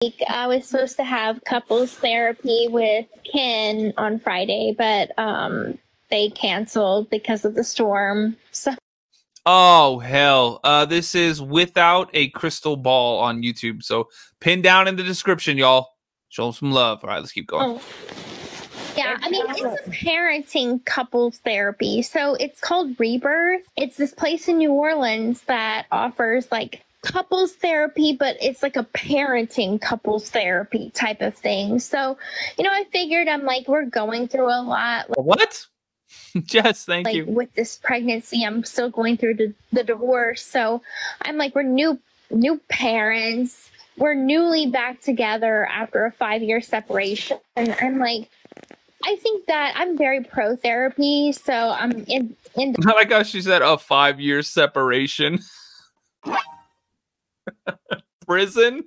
I was supposed to have couples therapy with Ken on Friday, but they canceled because of the storm. So oh hell, this is Without a Crystal Ball on YouTube. So pin down in the description, y'all. Show them some love. All right, let's keep going. oh. Yeah, I mean, it's a parenting couples therapy. So it's called Rebirth. It's this place in New Orleans that offers like couples therapy, but it's like a parenting couples therapy type of thing. So, you know, I figured I'm like, we're going through a lot. What? Jess, thank you. With this pregnancy, I'm still going through the divorce. So I'm like, we're new parents. We're newly back together after a 5-year separation. And I'm like, I think that I'm very pro therapy, so I'm in. I like how she said a 5-year separation. Prison.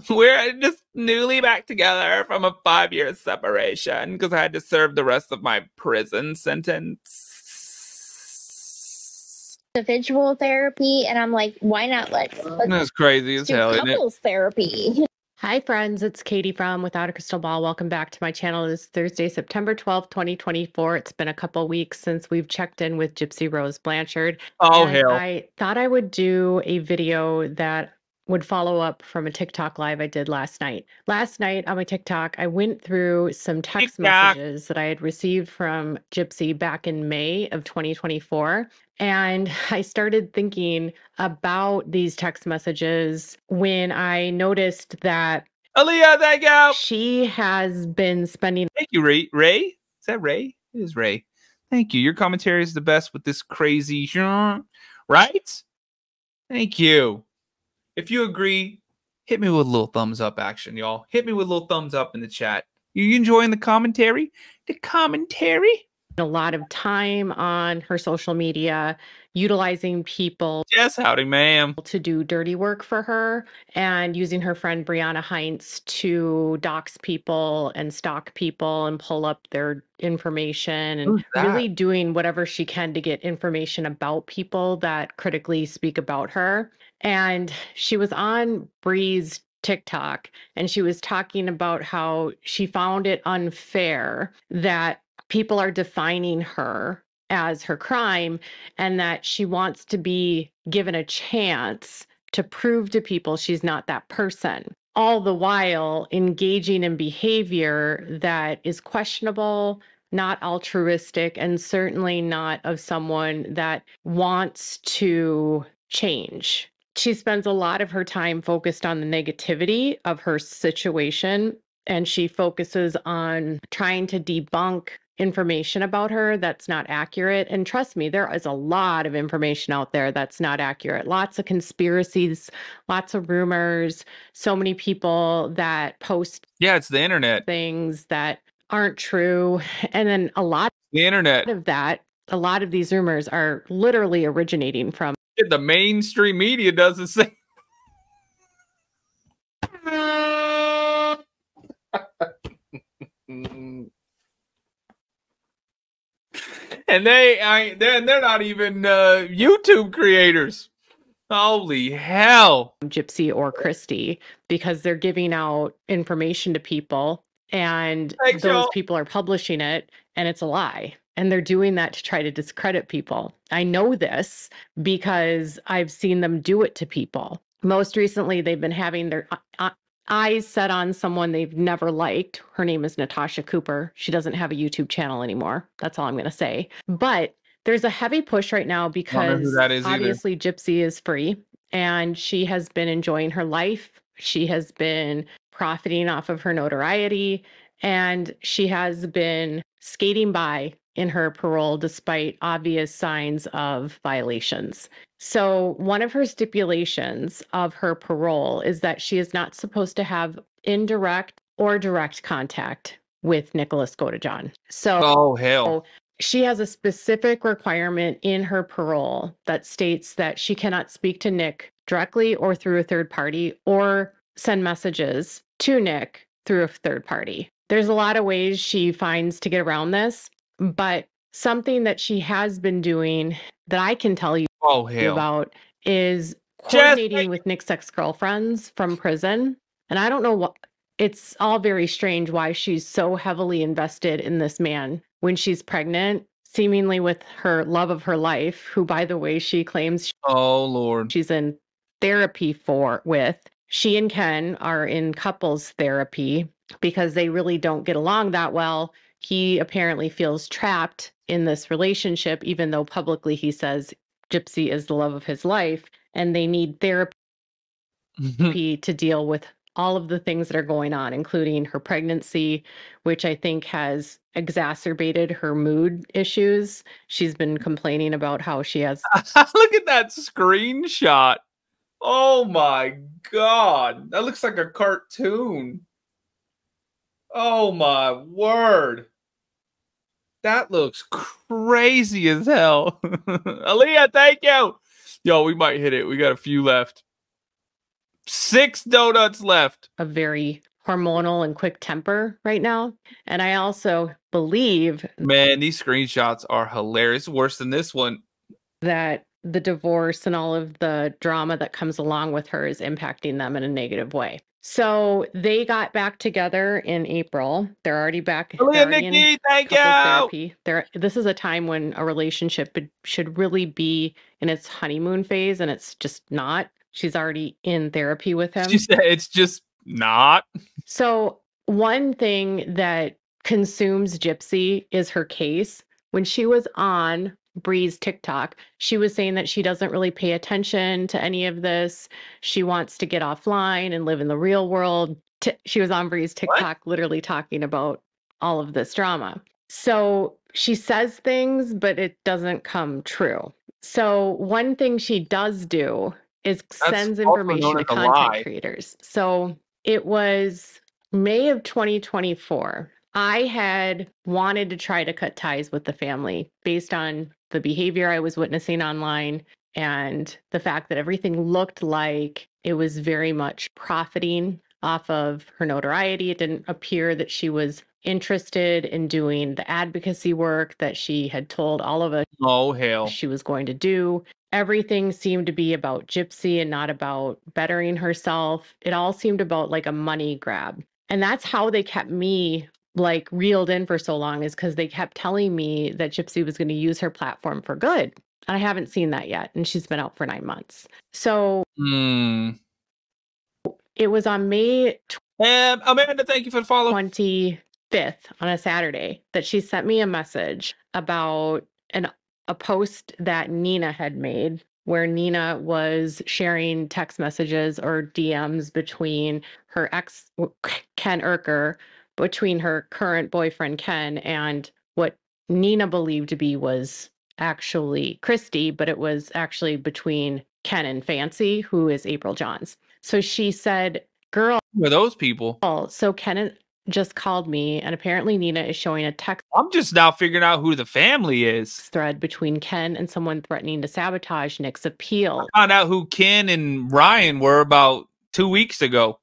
We're just newly back together from a 5-year separation because I had to serve the rest of my prison sentence. Individual therapy, and I'm like, why not? That's crazy as hell, isn't it? Couples therapy. Hi friends, it's Katie from Without a Crystal Ball. Welcome back to my channel. It is Thursday, September 12th, 2024. It's been a couple weeks since we've checked in with Gypsy Rose Blanchard. Oh, hell. I thought I would do a video that would follow up from a TikTok live I did last night. Last night on my TikTok, I went through some text messages that I had received from Gypsy back in May of 2024. And I started thinking about these text messages when I noticed that Aaliyah, thank you. She has been spending. Thank you, Ray. Ray? Is that Ray? It is Ray. Thank you. Your commentary is the best with this crazy, right? Thank you. If you agree, hit me with a little thumbs up action, y'all. Hit me with a little thumbs up in the chat. You enjoying the commentary? The commentary? A lot of time on her social media, utilizing people. Yes, howdy, ma'am. To do dirty work for her and using her friend Brianna Heinz to dox people and stalk people and pull up their information and really doing whatever she can to get information about people that critically speak about her. And she was on Bree's TikTok and she was talking about how she found it unfair that people are defining her as her crime and that she wants to be given a chance to prove to people she's not that person, all the while engaging in behavior that is questionable, not altruistic, and certainly not of someone that wants to change. She spends a lot of her time focused on the negativity of her situation, and she focuses on trying to debunk information about her that's not accurate. And trust me, there is a lot of information out there that's not accurate. Lots of conspiracies, lots of rumors, so many people that post it's the internet. Things that aren't true. And then a lot of these rumors are literally originating from the mainstream media does the same. And they're not even YouTube creators. Holy hell. Gypsy or Christy, because they're giving out information to people and those people are publishing it and it's a lie. And they're doing that to try to discredit people. I know this because I've seen them do it to people. Most recently, they've been having their eyes set on someone they've never liked. Her name is Natasha Cooper. She doesn't have a YouTube channel anymore. That's all I'm going to say. But there's a heavy push right now because obviously Gypsy is free and she has been enjoying her life. She has been profiting off of her notoriety and she has been skating by in her parole despite obvious signs of violations. So one of her stipulations of her parole is that she is not supposed to have indirect or direct contact with Nicholas GODEJOHN. So she has a specific requirement in her parole that states that she cannot speak to Nick directly or through a third party or send messages to Nick through a third party. There's a lot of ways she finds to get around this, but something that she has been doing that I can tell you about is coordinating with Nick's ex-girlfriends from prison. And I don't know what, it's all very strange why she's so heavily invested in this man when she's pregnant, seemingly with her love of her life, who, by the way, she claims oh Lord, she's in therapy with. She and Ken are in couples therapy because they really don't get along that well. He apparently feels trapped in this relationship, even though publicly he says Gypsy is the love of his life, and they need therapy to deal with all of the things that are going on, including her pregnancy, which I think has exacerbated her mood issues. She's been complaining about how she has. Look at that screenshot. Oh my God. That looks like a cartoon. Oh my word. That looks crazy as hell. Aaliyah, thank you. Yo, we might hit it. We got a few left. 6 donuts left. A very hormonal and quick temper right now. And I also believe, man, these screenshots are hilarious. Worse than this one. That the divorce and all of the drama that comes along with her is impacting them in a negative way. So they got back together in April. They're already back. Nikki, thank you. Therapy. This is a time when a relationship should really be in its honeymoon phase, and it's just not. She's already in therapy with him. She said it's just not. So one thing that consumes Gypsy is her case. When she was on Bree's TikTok, she was saying that she doesn't really pay attention to any of this. She wants to get offline and live in the real world. She was on Bree's TikTok literally talking about all of this drama. So she says things, but it doesn't come true. So one thing she does do is sends information to content creators. So it was May of 2024. I had wanted to try to cut ties with the family based on the behavior I was witnessing online and the fact that everything looked like it was very much profiting off of her notoriety. It didn't appear that she was interested in doing the advocacy work that she had told all of us she was going to do. Everything seemed to be about Gypsy and not about bettering herself. It all seemed about like a money grab. And that's how they kept me like reeled in for so long, is because they kept telling me that Gypsy was going to use her platform for good. I haven't seen that yet. And she's been out for 9 months. So it was on May Amanda, thank you for the follow. 25th on a Saturday that she sent me a message about a post that Nina had made, where Nina was sharing text messages or DMs between her ex, Ken Urker, between her current boyfriend, Ken, and what Nina believed to be was actually Christy, but it was actually between Ken and Fancy, who is April Johns. So she said, girl, who are those people? So Ken just called me, and apparently Nina is showing a text. I'm just now figuring out who the family is. Thread between Ken and someone threatening to sabotage Nick's appeal. I found out who Ken and Ryan were about 2 weeks ago.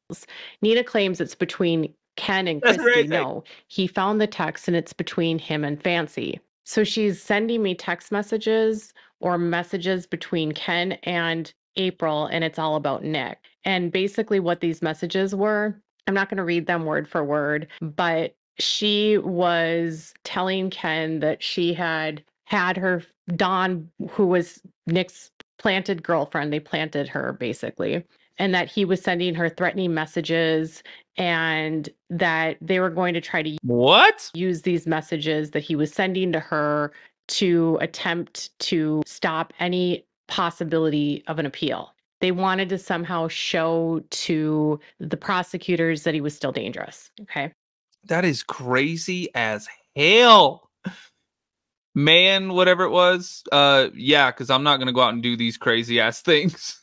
Nina claims it's between Ken and Christy. No, he found the text and it's between him and Fancy. So she's sending me text messages or messages between Ken and April, and it's all about Nick. And basically what these messages were, I'm not going to read them word for word, but she was telling Ken that she had her Dawn, who was Nick's planted girlfriend. They planted her basically. And that he was sending her threatening messages, and that they were going to try to use these messages that he was sending to her to attempt to stop any possibility of an appeal. They wanted to somehow show to the prosecutors that he was still dangerous. Okay. That is crazy as hell. Man, whatever it was. Yeah, because I'm not going to go out and do these crazy ass things.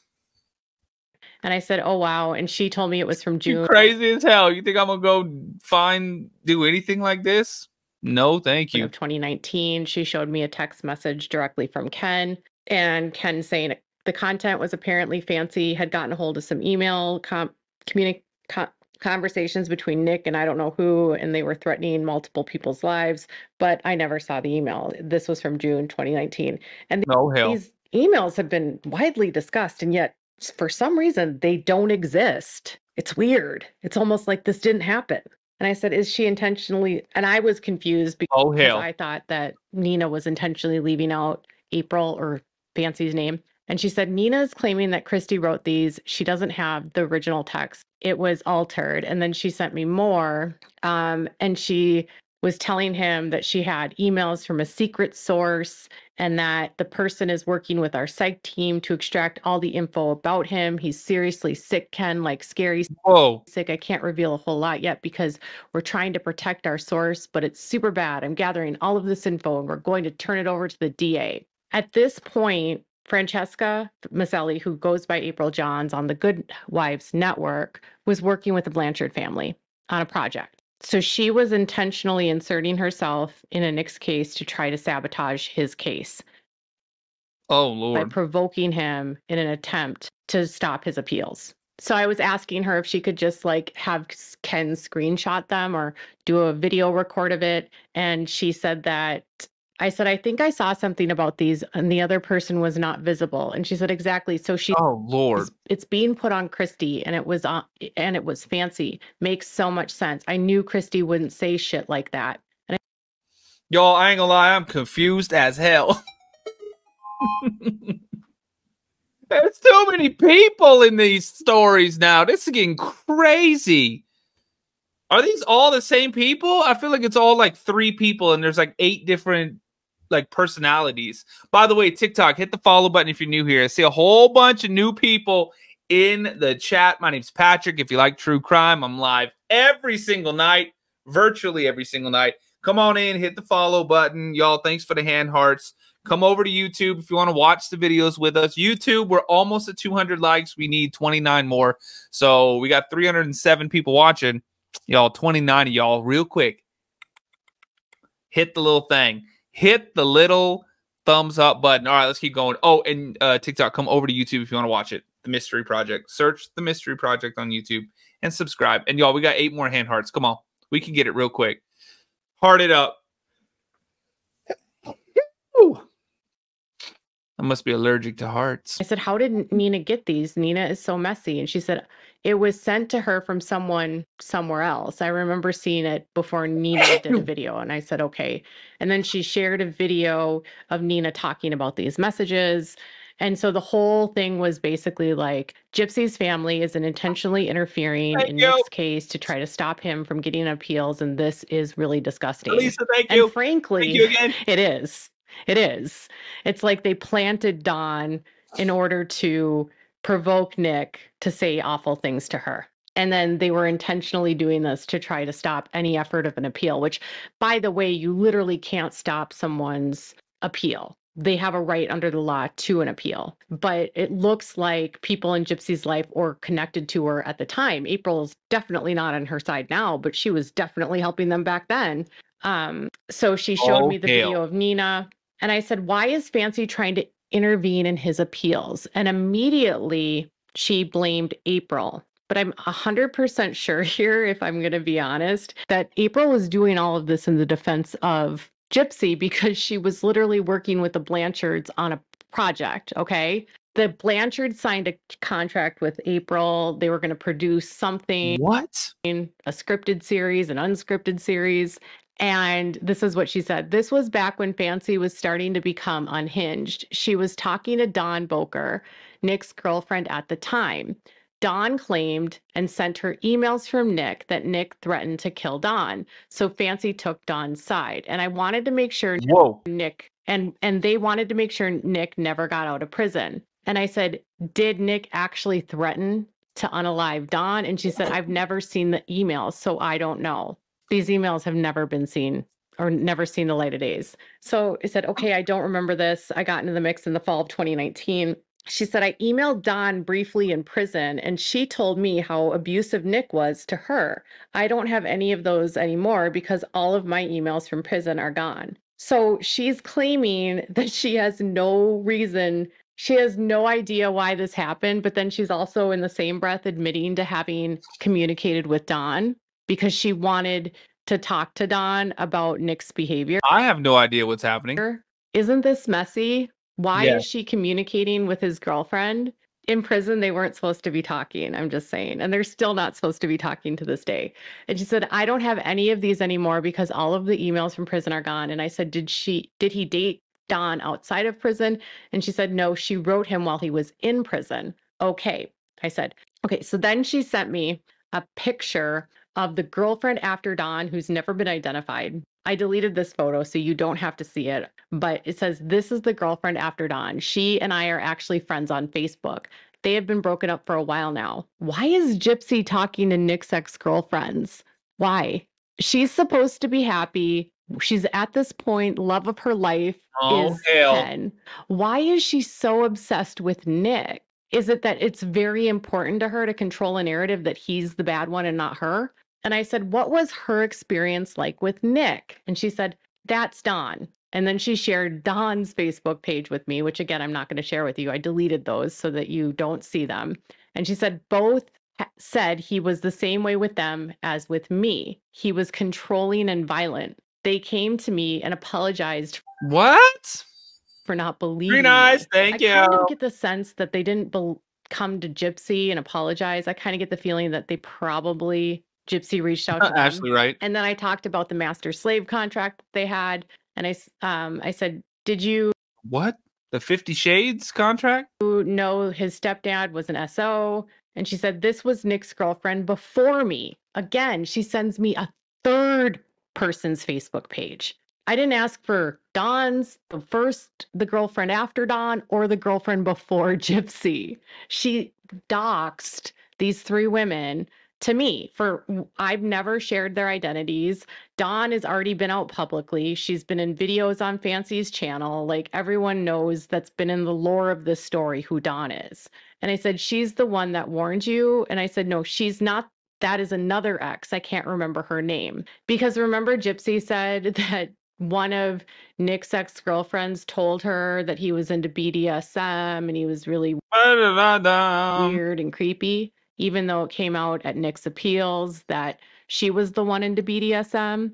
And I said, oh, wow. And she told me it was from June. You're crazy as hell. You think I'm going to go do anything like this? No, thank you. Of 2019, she showed me a text message directly from Ken. And Ken saying the content was apparently Fancy had gotten a hold of some email conversations between Nick and I don't know who, and they were threatening multiple people's lives, but I never saw the email. This was from June 2019. And emails have been widely discussed, and yet for some reason they don't exist. It's weird. It's almost like this didn't happen. And I said, is she intentionally? And I was confused because I thought that Nina was intentionally leaving out April or Fancy's name. And she said, Nina is claiming that Christy wrote these. She doesn't have the original text. It was altered. And then she sent me more. And she was telling him that she had emails from a secret source and that the person is working with our psych team to extract all the info about him. He's seriously sick, Ken, like scary sick. I can't reveal a whole lot yet because we're trying to protect our source, but it's super bad. I'm gathering all of this info and we're going to turn it over to the DA. At this point, Francesca Maselli, who goes by April Johns on the Good Wives Network, was working with the Blanchard family on a project. So she was intentionally inserting herself in a Nick's case to try to sabotage his case. Oh, Lord. By provoking him in an attempt to stop his appeals. So I was asking her if she could just like have Ken screenshot them or do a video record of it. And she said that, I said, I think I saw something about these and the other person was not visible. And she said, exactly. So she, oh Lord, it's being put on Christy and it was Fancy. Makes so much sense. I knew Christy wouldn't say shit like that. Y'all, I ain't gonna lie, I'm confused as hell. There's too many people in these stories now. This is getting crazy. Are these all the same people? I feel like it's all like 3 people and there's like 8 different like personalities. By the way, TikTok, hit the follow button if you're new here. I see a whole bunch of new people in the chat. My name's Patrick. If you like true crime, I'm live every single night, virtually every single night. Come on in, hit the follow button. Y'all, thanks for the hand hearts. Come over to YouTube if you want to watch the videos with us. YouTube, we're almost at 200 likes. We need 29 more. So we got 307 people watching. Y'all, 29 of y'all, real quick. Hit the little thing. Hit the little thumbs up button. All right, let's keep going. Oh, and TikTok, come over to YouTube if you want to watch it. The Mystery Project. Search The Mystery Project on YouTube and subscribe. And y'all, we got 8 more hand hearts. Come on. We can get it real quick. Heart it up. I must be allergic to hearts. I said, how did Nina get these? Nina is so messy. And she said, it was sent to her from someone somewhere else. I remember seeing it before Nina did a video. And I said, okay. And then she shared a video of Nina talking about these messages. And so the whole thing was basically like Gypsy's family is intentionally interfering in Nick's case to try to stop him from getting appeals. And this is really disgusting. Lisa, thank you. And frankly, thank you again. It is. It is. It's like they planted Dawn in order to provoke Nick to say awful things to her. And then they were intentionally doing this to try to stop any effort of an appeal, which, by the way, you literally can't stop someone's appeal. They have a right under the law to an appeal. But it looks like people in Gypsy's life or connected to her at the time. April's definitely not on her side now, but she was definitely helping them back then. So she showed me the video of Nina. And I said, why is Fancy trying to intervene in his appeals? And immediately she blamed April. But I'm 100% sure here, if I'm going to be honest, that April was doing all of this in the defense of Gypsy because she was literally working with the Blanchards on a project, okay? The Blanchards signed a contract with April. They were going to produce something. What? A scripted series, an unscripted series. And this is what she said. This was back when Fancy was starting to become unhinged. She was talking to Dawn Boker, Nick's girlfriend at the time. Dawn claimed and sent her emails from Nick that Nick threatened to kill Dawn. So Fancy took Dawn's side. And I wanted to make sure Nick, and they wanted to make sure Nick never got out of prison. And I said, did Nick actually threaten to unalive Dawn? And she said, I've never seen the emails, so I don't know. These emails have never been seen or never seen the light of days. So I said, okay, I don't remember this. I got into the mix in the fall of 2019. She said, I emailed Dawn briefly in prison and she told me how abusive Nick was to her. I don't have any of those anymore because all of my emails from prison are gone. So she's claiming that she has no reason. She has no idea why this happened, but then she's also in the same breath admitting to having communicated with Dawn because she wanted to talk to Dawn about Nick's behavior. I have no idea what's happening. Isn't this messy? Why is she communicating with his girlfriend? In prison, they weren't supposed to be talking. I'm just saying. And they're still not supposed to be talking to this day. And she said, I don't have any of these anymore because all of the emails from prison are gone. And I said, did he date Don outside of prison? And she said, no, she wrote him while he was in prison. Okay. I said, okay. So then she sent me a picture of the girlfriend after Don, who's never been identified. I deleted this photo so you don't have to see it, but it says, this is the girlfriend after Don. She and I are actually friends on Facebook. They have been broken up for a while now. Why is Gypsy talking to Nick's ex-girlfriends? Why? She's supposed to be happy. She's at this point, love of her life is Ken. Why is she so obsessed with Nick? Is it that it's very important to her to control a narrative that he's the bad one and not her? And I said, what was her experience like with Nick? And she said, that's Don. And then she shared Don's Facebook page with me, which again, I'm not going to share with you. I deleted those so that you don't see them. And she said, both said he was the same way with them as with me. He was controlling and violent. They came to me and apologized. What? For not believing. Very nice. Thank you. I kind of get the sense that they didn't come to Gypsy and apologize. I kind of get the feeling that they probably... Gypsy reached out to them. Ashley, right? And then I talked about the master slave contract that they had. And I said, did you... What? The 50 Shades contract? know his stepdad was an SO? And she said, this was Nick's girlfriend before me. Again, she sends me a third person's Facebook page. I didn't ask for Don's, the girlfriend after Don, or the girlfriend before Gypsy. She doxed these 3 women to me I've never shared their identities. Dawn has already been out publicly. She's been in videos on Fancy's channel. Like everyone knows that's been in the lore of this story who Dawn is. And I said, she's the one that warned you. And I said, no, she's not. That is another ex. I can't remember her name. Because remember Gypsy said that one of Nick's ex-girlfriends told her that he was into BDSM and he was really weird and creepy. Even though it came out at Nick's appeals that she was the one into BDSM.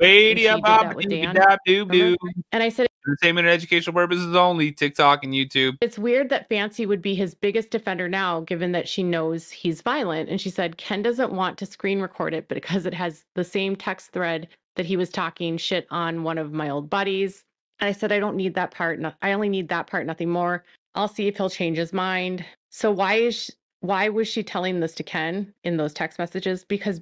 And I said, entertainment and educational purposes only, TikTok and YouTube. It's weird that Fancy would be his biggest defender now, given that she knows he's violent. And she said, Ken doesn't want to screen record it, but because it has the same text thread that he was talking shit on one of my old buddies. And I said, I don't need that part. I only need that part, nothing more. I'll see if he'll change his mind. So why was she telling this to Ken in those text messages? Because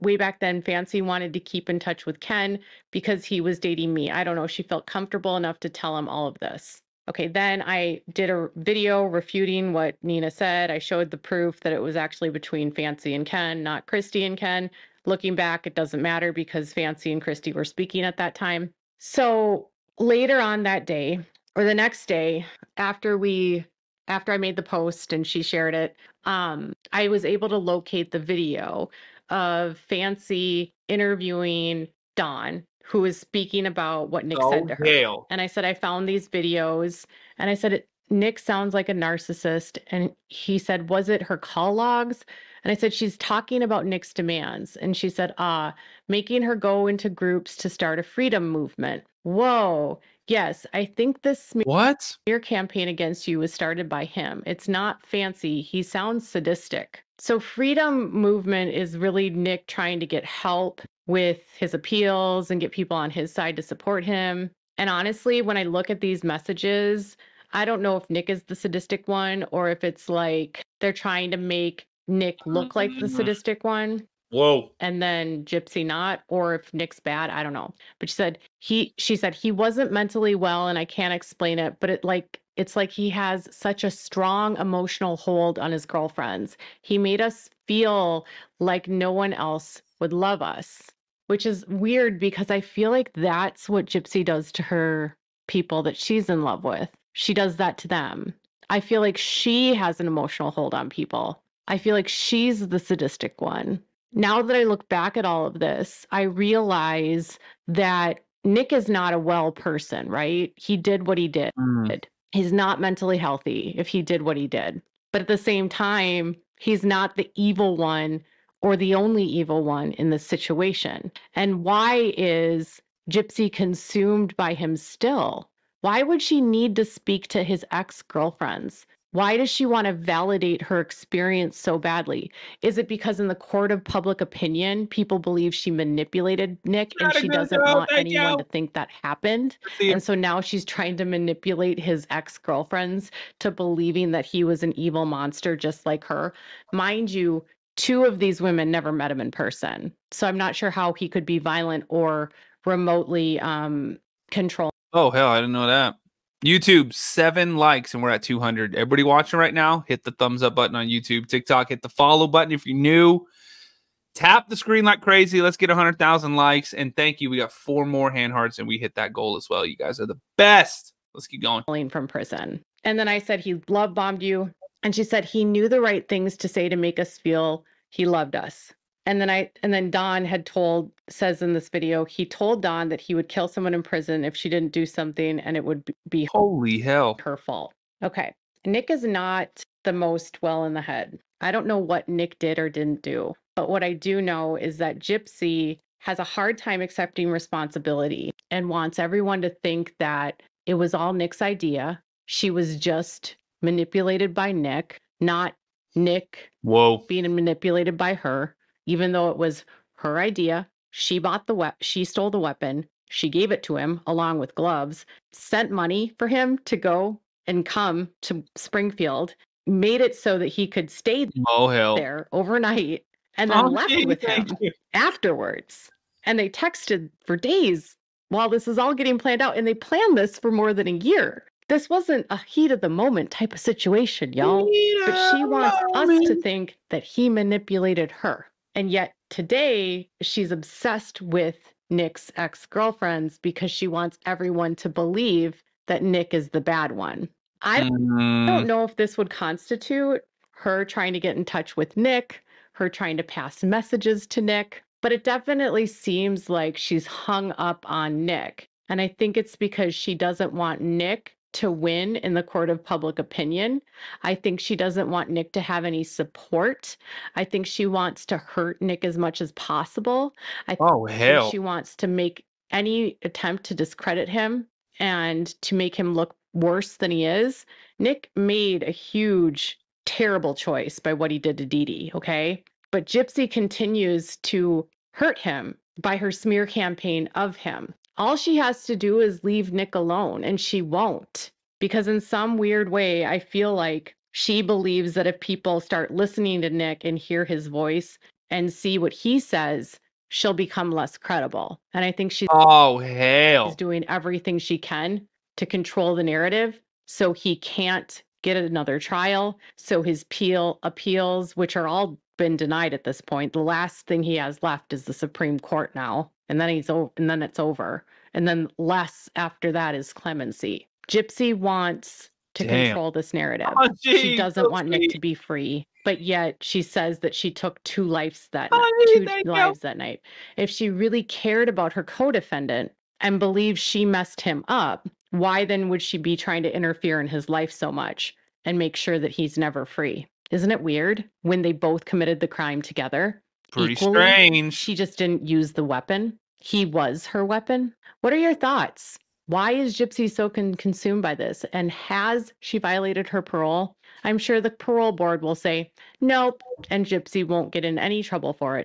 way back then, Fancy wanted to keep in touch with Ken because he was dating me. I don't know. She felt comfortable enough to tell him all of this. Okay, then I did a video refuting what Nina said. I showed the proof that it was actually between Fancy and Ken, not Christy and Ken. Looking back, it doesn't matter because Fancy and Christy were speaking at that time. So later on that day, or the next day, after I made the post and she shared it, I was able to locate the video of Fancy interviewing Dawn, who was speaking about what Nick said to her. And I said, I found these videos. And I said, Nick sounds like a narcissist. And he said, was it her call logs? And I said, she's talking about Nick's demands. And she said, making her go into groups to start a freedom movement. Whoa. Yes, I think this smear campaign against you was started by him. It's not Fancy. He sounds sadistic. So freedom movement is really Nick trying to get help with his appeals and get people on his side to support him. And honestly, when I look at these messages, I don't know if Nick is the sadistic one or if it's like they're trying to make Nick look like the sadistic one. Whoa. And then Gypsy not, or if Nick's bad, I don't know. But she said he wasn't mentally well and I can't explain it, but it's like he has such a strong emotional hold on his girlfriends. He made us feel like no one else would love us, which is weird because I feel like that's what Gypsy does to her people that she's in love with. She does that to them. I feel like she has an emotional hold on people. I feel like she's the sadistic one. Now that I look back at all of this, I realize that Nick is not a well person, right? He did what he did. He's not mentally healthy if he did what he did. But at the same time, he's not the evil one or the only evil one in this situation. And why is Gypsy consumed by him still? Why would she need to speak to his ex-girlfriends? Why does she want to validate her experience so badly? Is it because in the court of public opinion, people believe she manipulated Nick and she doesn't want anyone to think that happened? And so now she's trying to manipulate his ex-girlfriends to believing that he was an evil monster just like her. Mind you, 2 of these women never met him in person. So I'm not sure how he could be violent or remotely control. Oh, hell, I didn't know that. YouTube, 7 likes and we're at 200. Everybody watching right now, hit the thumbs up button on YouTube. TikTok, hit the follow button if you're new. Tap the screen like crazy. Let's get 100,000 likes. And thank you. We got 4 more hand hearts and we hit that goal as well. You guys are the best. Let's keep going. From prison. And then I said he love bombed you. And she said he knew the right things to say to make us feel he loved us. And then Don says in this video, he told Don that he would kill someone in prison if she didn't do something and it would be holy hell her fault. Okay. Nick is not the most well in the head. I don't know what Nick did or didn't do, but what I do know is that Gypsy has a hard time accepting responsibility and wants everyone to think that it was all Nick's idea. She was just manipulated by Nick, not Nick being manipulated by her. Even though it was her idea, she bought she stole the weapon, she gave it to him along with gloves, sent money for him to go and come to Springfield, made it so that he could stay there overnight, and then left with him afterwards. And they texted for days while this is all getting planned out. And they planned this for more than a year. This wasn't a heat of the moment type of situation, y'all. But she wants us to think that he manipulated her. And yet today, she's obsessed with Nick's ex-girlfriends because she wants everyone to believe that Nick is the bad one. I don't know if this would constitute her trying to get in touch with Nick, her trying to pass messages to Nick, but it definitely seems like she's hung up on Nick. And I think it's because she doesn't want Nick to win in the court of public opinion. I think she doesn't want Nick to have any support. I think she wants to hurt Nick as much as possible. I think she wants to make any attempt to discredit him and to make him look worse than he is. Nick made a huge, terrible choice by what he did to Dee Dee, okay? But Gypsy continues to hurt him by her smear campaign of him. All she has to do is leave Nick alone, and she won't. Because in some weird way, I feel like she believes that if people start listening to Nick and hear his voice and see what he says, she'll become less credible. And I think she's doing everything she can to control the narrative so he can't get another trial, so his appeals, which are all been denied at this point. The last thing he has left is the Supreme Court now. And then it's over. And then less after that is clemency. Gypsy wants to control this narrative. She doesn't want Nick to be free, but yet she says that she took 2 lives that night. If she really cared about her co-defendant and believes she messed him up, why then would she be trying to interfere in his life so much and make sure that he's never free? Isn't it weird when they both committed the crime together? Pretty strange. She just didn't use the weapon. He was her weapon. What are your thoughts? Why is Gypsy so consumed by this? And has she violated her parole? I'm sure the parole board will say, nope, and Gypsy won't get in any trouble for it.